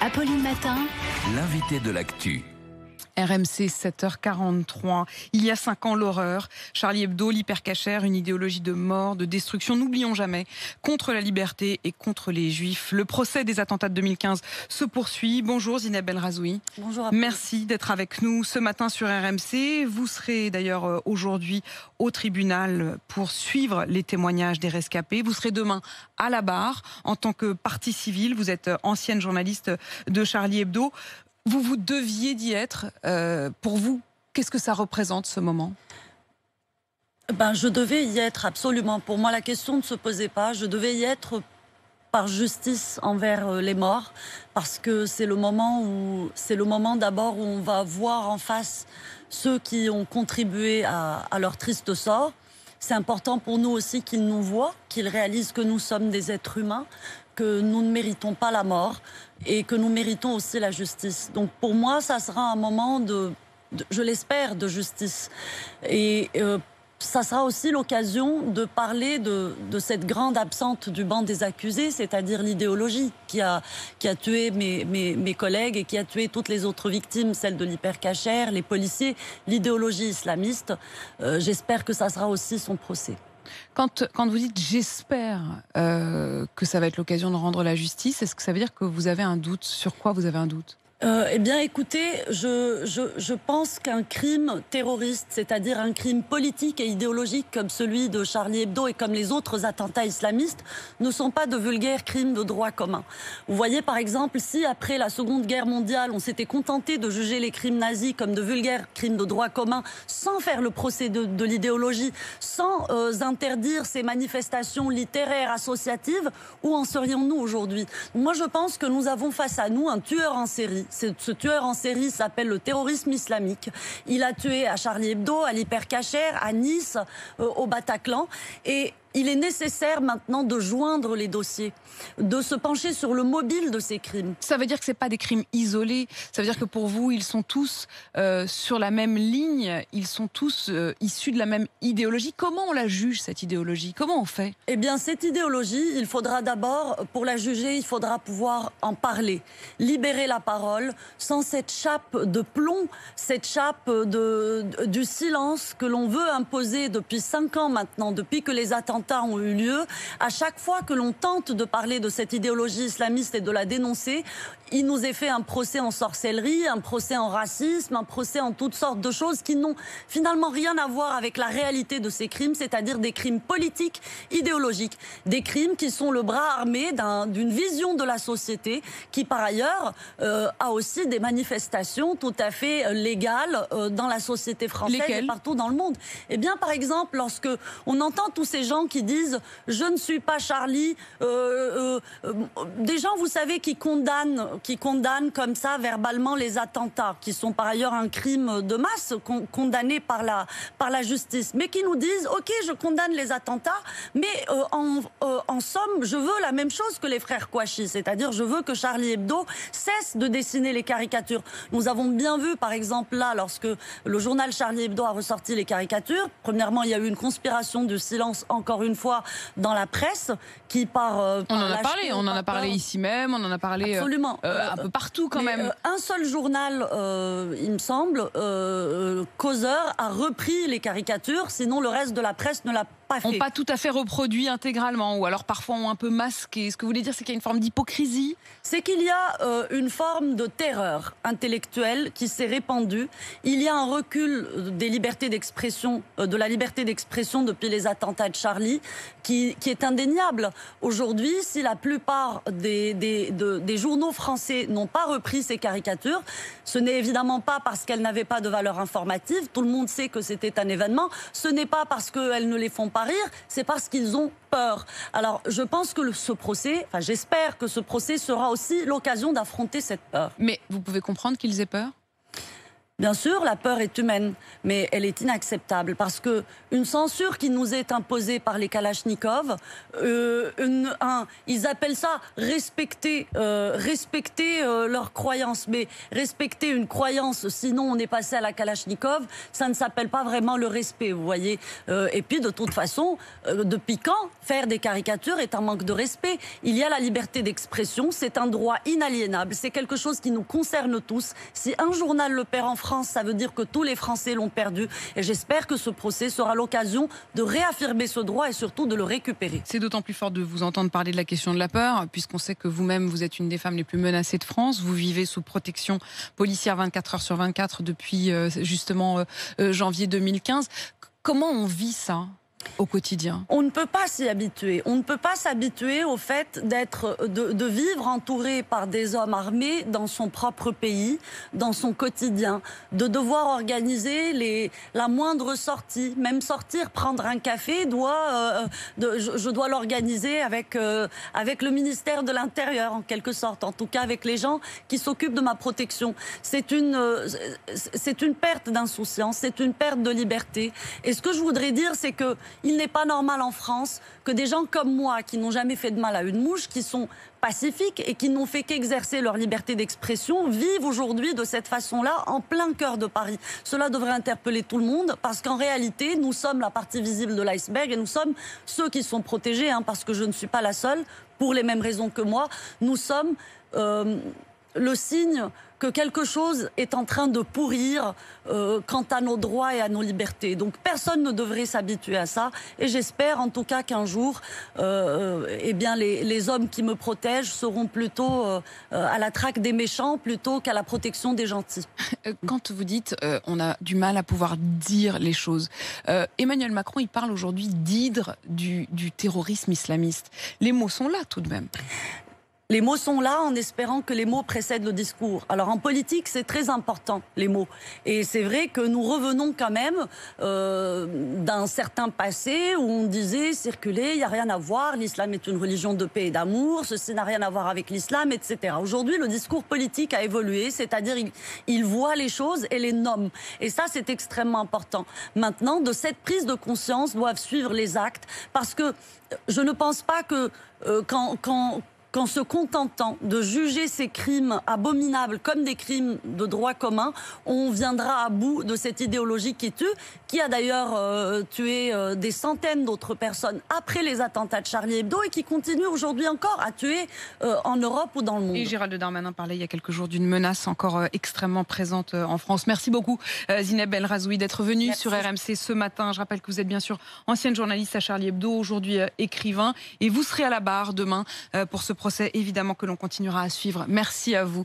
Apolline Matin, l'invité de l'actu. RMC 7h43. Il y a 5 ans, l'horreur. Charlie Hebdo, l'hypercachère, une idéologie de mort, de destruction. N'oublions jamais, contre la liberté et contre les juifs. Le procès des attentats de 2015 se poursuit. Bonjour Zineb El Razoui. Bonjour. Merci d'être avec nous ce matin sur RMC. Vous serez d'ailleurs aujourd'hui au tribunal pour suivre les témoignages des rescapés. Vous serez demain à la barre en tant que partie civile. Vous êtes ancienne journaliste de Charlie Hebdo. Vous deviez d'y être. Pour vous, qu'est-ce que ça représente ce moment ? Je devais y être absolument. Pour moi, la question ne se posait pas. Je devais y être par justice envers les morts, parce que c'est le moment d'abord où on va voir en face ceux qui ont contribué à leur triste sort. C'est important pour nous aussi qu'ils nous voient, qu'ils réalisent que nous sommes des êtres humains, que nous ne méritons pas la mort et que nous méritons aussi la justice. Donc pour moi, ça sera un moment je l'espère, de justice. Et ça sera aussi l'occasion de parler de cette grande absente du banc des accusés, c'est-à-dire l'idéologie qui a tué mes collègues et qui a tué toutes les autres victimes, celles de l'hypercachère, les policiers, l'idéologie islamiste. J'espère que ça sera aussi son procès. Quand vous dites « j'espère que ça va être l'occasion de rendre la justice », est-ce que ça veut dire que vous avez un doute ? Sur quoi vous avez un doute ? Eh bien, écoutez, je pense qu'un crime terroriste, c'est-à-dire un crime politique et idéologique comme celui de Charlie Hebdo et comme les autres attentats islamistes, ne sont pas de vulgaires crimes de droit commun. Vous voyez, par exemple, si après la Seconde Guerre mondiale, on s'était contenté de juger les crimes nazis comme de vulgaires crimes de droit commun, sans faire le procès de l'idéologie, sans interdire ces manifestations littéraires, associatives, où en serions-nous aujourd'hui ? Moi, je pense que nous avons face à nous un tueur en série. Ce tueur en série s'appelle le terrorisme islamique. Il a tué à Charlie Hebdo, à l'hypercachère, à Nice, au Bataclan. Et il est nécessaire maintenant de joindre les dossiers, de se pencher sur le mobile de ces crimes. Ça veut dire que ce n'est pas des crimes isolés. Ça veut dire que pour vous, ils sont tous sur la même ligne. Ils sont tous issus de la même idéologie. Comment on la juge, cette idéologie ? Comment on fait ? Eh bien, cette idéologie, il faudra d'abord, pour la juger, il faudra pouvoir en parler. Libérer la parole sans cette chape de plomb, cette chape du silence que l'on veut imposer depuis 5 ans maintenant, depuis que les attentats ont eu lieu. À chaque fois que l'on tente de parler de cette idéologie islamiste et de la dénoncer, il nous est fait un procès en sorcellerie, un procès en racisme, un procès en toutes sortes de choses qui n'ont finalement rien à voir avec la réalité de ces crimes, c'est-à-dire des crimes politiques, idéologiques, des crimes qui sont le bras armé d'une vision de la société qui, par ailleurs, a aussi des manifestations tout à fait légales dans la société française. Lesquelles ? Et partout dans le monde. Eh bien, par exemple, lorsque on entend tous ces gens qui disent « je ne suis pas Charlie », des gens, vous savez, qui condamnent comme ça verbalement les attentats, qui sont par ailleurs un crime de masse, condamnés par la justice, mais qui nous disent « ok, je condamne les attentats, mais en somme, je veux la même chose que les frères Kouachi, c'est-à-dire je veux que Charlie Hebdo cesse de dessiner les caricatures ». Nous avons bien vu, par exemple, là, lorsque le journal Charlie Hebdo a ressorti les caricatures, premièrement, il y a eu une conspiration de silence, encore une fois, dans la presse, qui on en a parlé ici même, on en a parlé absolument. Un peu partout quand même. Un seul journal, il me semble, Causeur, a repris les caricatures, sinon le reste de la presse ne l'a pas fait. Ont pas tout à fait reproduit intégralement, ou alors parfois ont un peu masqué. Ce que vous voulez dire, c'est qu'il y a une forme d'hypocrisie ? C'est qu'il y a une forme de terreur intellectuelle qui s'est répandue. Il y a un recul des libertés d'expression, de la liberté d'expression depuis les attentats de Charlie, qui est indéniable. Aujourd'hui, si la plupart des journaux français n'ont pas repris ces caricatures, ce n'est évidemment pas parce qu'elles n'avaient pas de valeur informative. Tout le monde sait que c'était un événement. Ce n'est pas parce qu'elles ne les font pas rire, c'est parce qu'ils ont peur. Alors, je pense que j'espère que ce procès sera aussi l'occasion d'affronter cette peur. Mais vous pouvez comprendre qu'ils aient peur ? Bien sûr, la peur est humaine, mais elle est inacceptable parce que une censure qui nous est imposée par les Kalachnikov, ils appellent ça respecter leurs croyances, mais respecter une croyance, sinon on est passé à la Kalachnikov, ça ne s'appelle pas vraiment le respect, vous voyez. Et puis de toute façon, depuis quand faire des caricatures est un manque de respect? Il y a la liberté d'expression, c'est un droit inaliénable, c'est quelque chose qui nous concerne tous. Si un journal le perd en France, ça veut dire que tous les Français l'ont perdu. Et j'espère que ce procès sera l'occasion de réaffirmer ce droit et surtout de le récupérer. C'est d'autant plus fort de vous entendre parler de la question de la peur, puisqu'on sait que vous-même, vous êtes une des femmes les plus menacées de France. Vous vivez sous protection policière 24 heures sur 24 depuis justement janvier 2015. Comment on vit ça au quotidien? On ne peut pas s'y habituer. On ne peut pas s'habituer au fait de vivre entouré par des hommes armés dans son propre pays, dans son quotidien, de devoir organiser la moindre sortie, même sortir prendre un café, je dois l'organiser avec le ministère de l'Intérieur en quelque sorte, en tout cas avec les gens qui s'occupent de ma protection. C'est une perte d'insouciance, c'est une perte de liberté. Et ce que je voudrais dire, c'est que il n'est pas normal en France que des gens comme moi, qui n'ont jamais fait de mal à une mouche, qui sont pacifiques et qui n'ont fait qu'exercer leur liberté d'expression, vivent aujourd'hui de cette façon-là en plein cœur de Paris. Cela devrait interpeller tout le monde parce qu'en réalité, nous sommes la partie visible de l'iceberg et nous sommes ceux qui sont protégés, parce que je ne suis pas la seule, pour les mêmes raisons que moi. Nous sommes le signe que quelque chose est en train de pourrir quant à nos droits et à nos libertés. Donc personne ne devrait s'habituer à ça. Et j'espère en tout cas qu'un jour, les hommes qui me protègent seront plutôt à la traque des méchants plutôt qu'à la protection des gentils. Quand vous dites on a du mal à pouvoir dire les choses, Emmanuel Macron, il parle aujourd'hui d'hydre du terrorisme islamiste. Les mots sont là tout de même. Les mots sont là en espérant que les mots précèdent le discours. Alors en politique, c'est très important, les mots. Et c'est vrai que nous revenons quand même d'un certain passé où on disait, circuler, il n'y a rien à voir, l'islam est une religion de paix et d'amour, ceci n'a rien à voir avec l'islam, etc. Aujourd'hui, le discours politique a évolué, c'est-à-dire il voit les choses et les nomme. Et ça, c'est extrêmement important. Maintenant, de cette prise de conscience doivent suivre les actes, parce que je ne pense pas que qu'en se contentant de juger ces crimes abominables comme des crimes de droit commun, on viendra à bout de cette idéologie qui tue, qui a d'ailleurs tué des centaines d'autres personnes après les attentats de Charlie Hebdo et qui continue aujourd'hui encore à tuer en Europe ou dans le monde. Et Gérald Darmanin parlait il y a quelques jours d'une menace encore extrêmement présente en France. Merci beaucoup Zineb El Razoui d'être venue sur RMC ce matin. Je rappelle que vous êtes bien sûr ancienne journaliste à Charlie Hebdo, aujourd'hui écrivain, et vous serez à la barre demain pour ce procès évidemment que l'on continuera à suivre. Merci à vous.